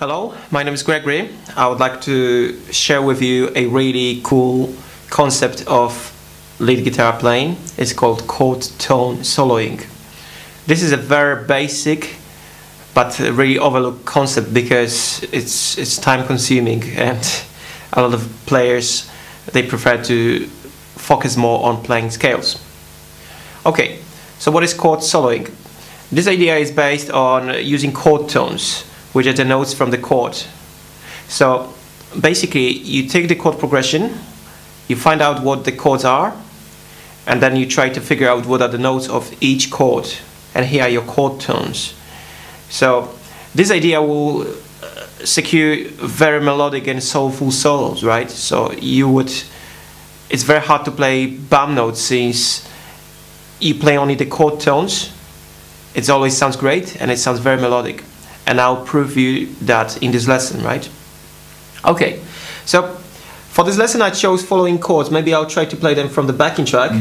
Hello, my name is Gregory. I would like to share with you a really cool concept of lead guitar playing. It's called chord tone soloing. This is a very basic but really overlooked concept because it's time consuming, and a lot of players, they prefer to focus more on playing scales. Okay, so what is chord soloing? This idea is based on using chord tones, which are the notes from the chord. So basically you take the chord progression, you find out what the chords are, and then you try to figure out what are the notes of each chord, and here are your chord tones. So this idea will secure very melodic and soulful solos, right? So it's very hard to play bum notes since you play only the chord tones. It always sounds great and it sounds very melodic. And I'll prove you that in this lesson, right? Okay, so for this lesson I chose following chords. Maybe I'll try to play them from the backing track.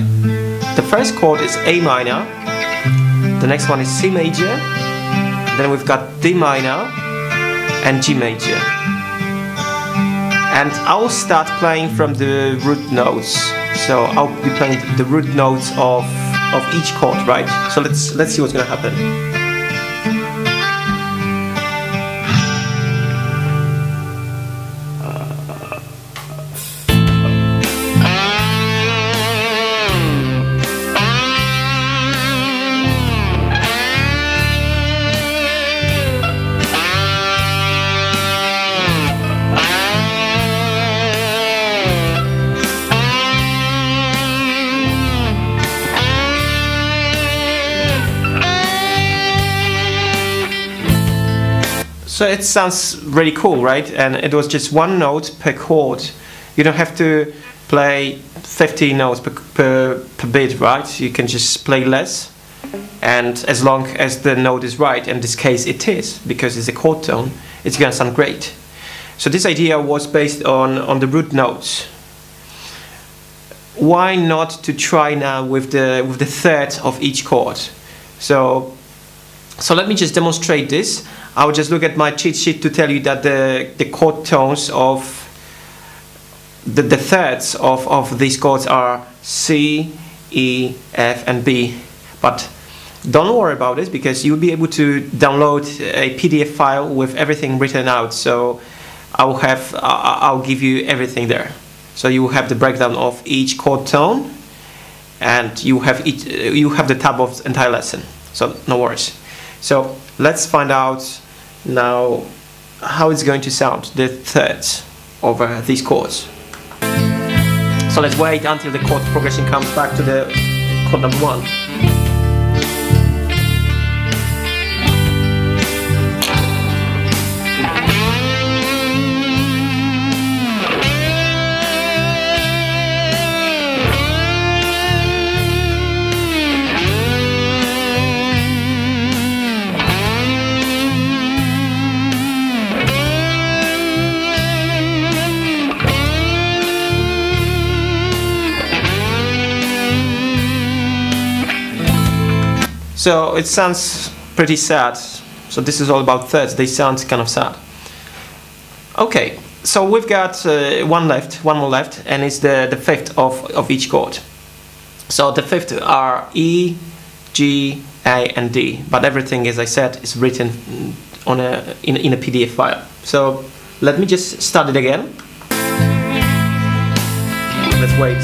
The first chord is A minor, the next one is C major, then we've got D minor and G major. And I'll start playing from the root notes. So I'll be playing the root notes of each chord, right? So let's see what's gonna happen. So it sounds really cool, right? And it was just one note per chord. You don't have to play 50 notes per bit, right? You can just play less, and as long as the note is right, in this case it is, because it's a chord tone, it's gonna sound great. So this idea was based on the root notes. Why not to try now with the third of each chord? So let me just demonstrate this. I will just look at my cheat sheet to tell you that the chord tones of the thirds of these chords are C, E, F and B. But don't worry about this, because you'll be able to download a PDF file with everything written out. So I'll give you everything there. So you have the breakdown of each chord tone, and you have the tab of the entire lesson. So no worries. So let's find out now how it's going to sound, the thirds over these chords. So let's wait until the chord progression comes back to the chord number one. So it sounds pretty sad. So this is all about thirds. They sound kind of sad. Okay, so we've got one more left, and it's the fifth of each chord. So the fifth are E, G, A and D, but everything, as I said, is written on in a PDF file. So let me just start it again. Let's wait.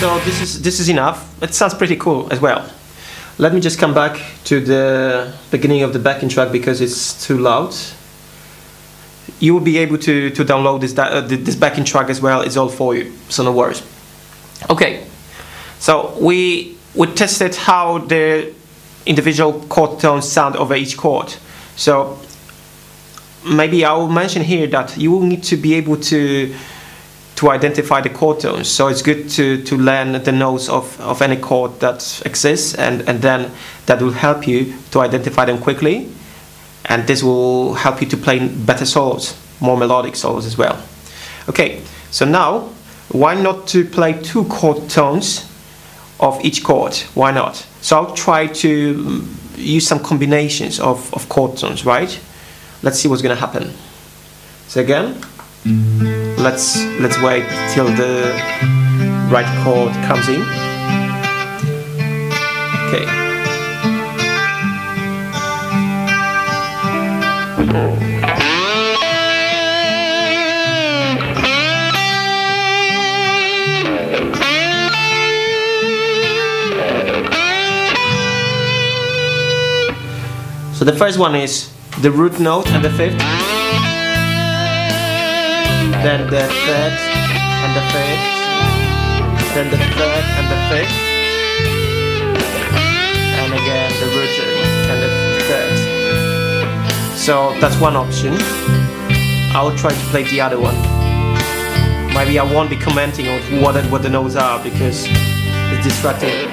So this is enough. It sounds pretty cool as well. Let me just come back to the beginning of the backing track because it's too loud. You will be able to download this backing track as well. It's all for you, so no worries. Okay, so we tested how the individual chord tones sound over each chord. So maybe I will mention here that you will need to be able to identify the chord tones. So it's good to learn the notes of any chord that exists, and then that will help you to identify them quickly, and this will help you to play better solos, more melodic solos as well. Okay, so now why not to play 2 chord tones of each chord? Why not? So I'll try to use some combinations of chord tones, right? Let's see what's gonna happen. So again, let's wait till the right chord comes in. Okay. So the first one is the root note and the 5th, then the 3rd and the 5th, then the 3rd and the 5th, and again the root and the 3rd. So that's one option. I'll try to play the other one. Maybe I won't be commenting on what the notes are because it's distracting.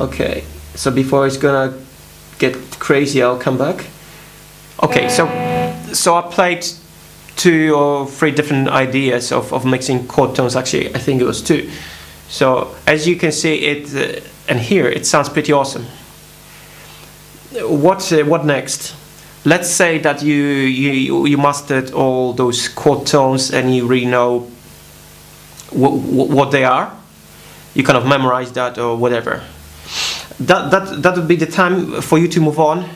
Okay, so before it's gonna get crazy, I'll come back. Okay, so I played 2 or 3 different ideas of mixing chord tones. Actually, I think it was 2. So as you can see, it and here it sounds pretty awesome. What next? Let's say that you mastered all those chord tones and you really know what they are. You kind of memorize that or whatever. That would be the time for you to move on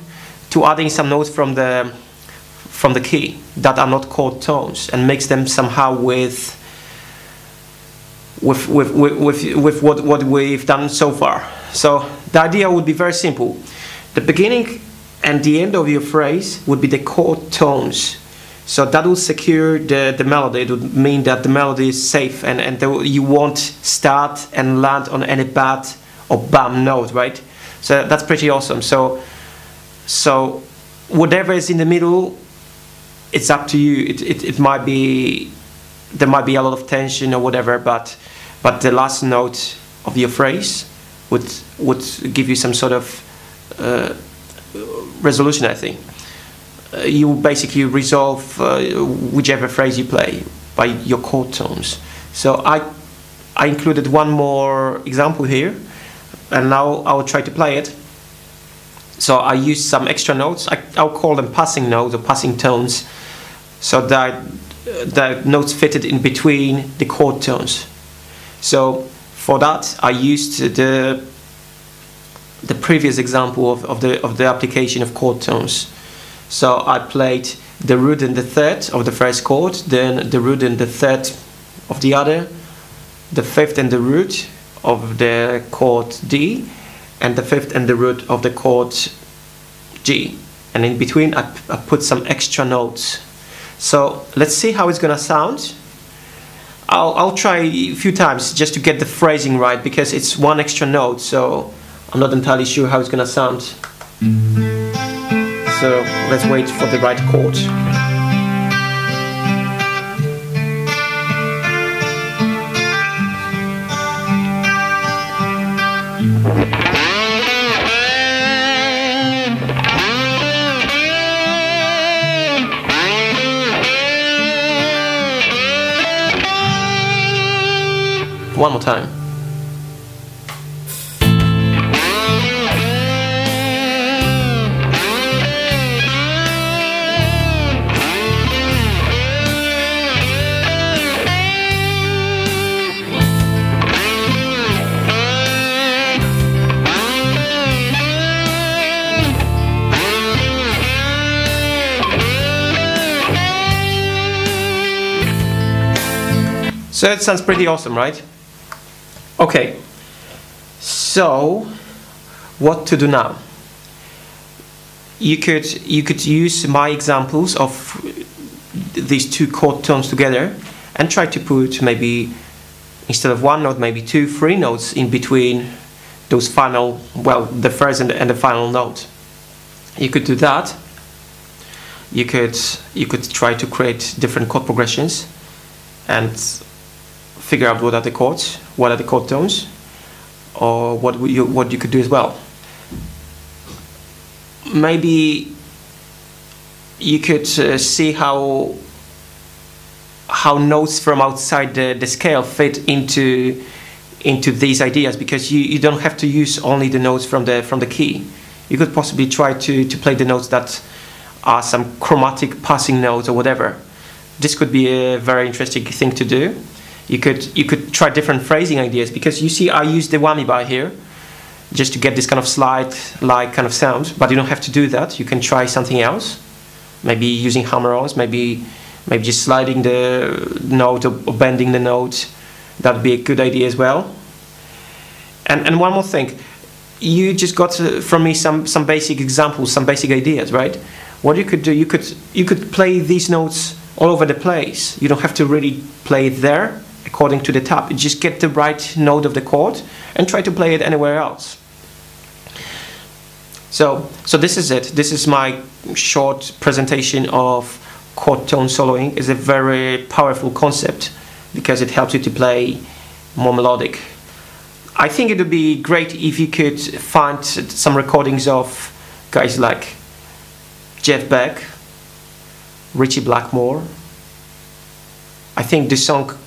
to adding some notes from the key that are not chord tones and mix them somehow with what we've done so far. So the idea would be very simple. The beginning and the end of your phrase would be the chord tones. So that will secure the melody. It would mean that the melody is safe and you won't start and land on any bad or bam note, right? So that's pretty awesome. So whatever is in the middle, it's up to you. It might be, there might be a lot of tension or whatever, but the last note of your phrase would give you some sort of resolution, I think. You basically resolve whichever phrase you play by your chord tones. So I included one more example here, and now I'll try to play it. So I use some extra notes. I'll call them passing notes or passing tones, so that the notes fitted in between the chord tones. So for that I used the previous example of the application of chord tones. So I played the root and the 3rd of the first chord, then the root and the 3rd of the other, the 5th and the root of the chord D, and the 5th and the root of the chord G, and in between I put some extra notes. So let's see how it's gonna sound. I'll try a few times just to get the phrasing right, because it's one extra note, so I'm not entirely sure how it's gonna sound. So let's wait for the right chord. One more time. So it sounds pretty awesome, right? Okay, so what to do now? You could use my examples of these two chord tones together and try to put maybe, instead of one note, maybe 2, 3 notes in between those final, well, the first and the final note. You could do that. You could try to create different chord progressions and figure out what are the chords, what are the chord tones, or what you could do as well. Maybe you could see how notes from outside the scale fit into these ideas, because you don't have to use only the notes from the key. You could possibly try to play the notes that are some chromatic passing notes or whatever. This could be a very interesting thing to do. You could try different phrasing ideas, because you see I use the whammy bar here just to get this kind of slide-like kind of sound, but you don't have to do that. You can try something else, maybe using hammer-ons, maybe just sliding the note or bending the note. That'd be a good idea as well. And one more thing, you just got from me some basic examples, some basic ideas, right? What you could do, you could play these notes all over the place. You don't have to really play it there according to the tab. You just get the right note of the chord and try to play it anywhere else. So this is it. This is my short presentation of chord tone soloing. It's a very powerful concept because it helps you to play more melodic. I think it would be great if you could find some recordings of guys like Jeff Beck, Ritchie Blackmore. I think the song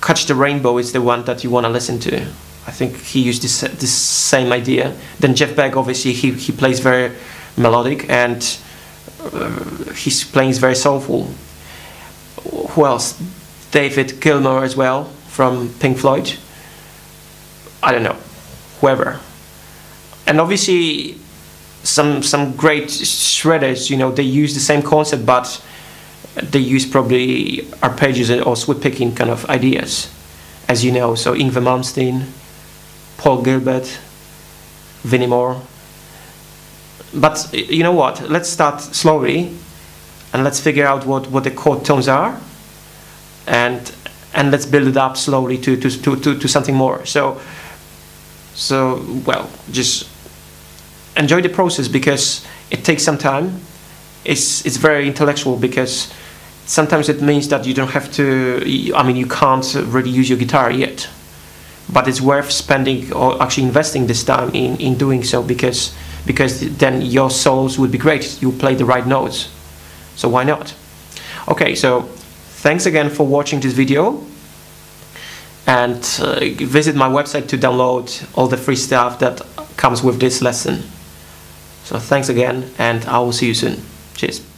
Catch the Rainbow is the one that you want to listen to. I think he used this same idea. Then Jeff Beck, obviously, he plays very melodic, and his playing is very soulful. Who else? David Gilmour as well, from Pink Floyd. I don't know, whoever. And obviously some great shredders, you know, they use the same concept, but they use probably arpeggios or sweep picking kind of ideas, as you know. So Yngwie Malmsteen, Paul Gilbert, Vinnie Moore. But you know what, let's start slowly and let's figure out what the chord tones are, and let's build it up slowly to something more. So well, just enjoy the process, because it takes some time. It's very intellectual, because sometimes it means that you don't have to, I mean, you can't really use your guitar yet, but it's worth spending or actually investing this time in doing so, because then your solos would be great. You play the right notes, so why not? Okay, so thanks again for watching this video, and visit my website to download all the free stuff that comes with this lesson. So thanks again, and I will see you soon. Cheers.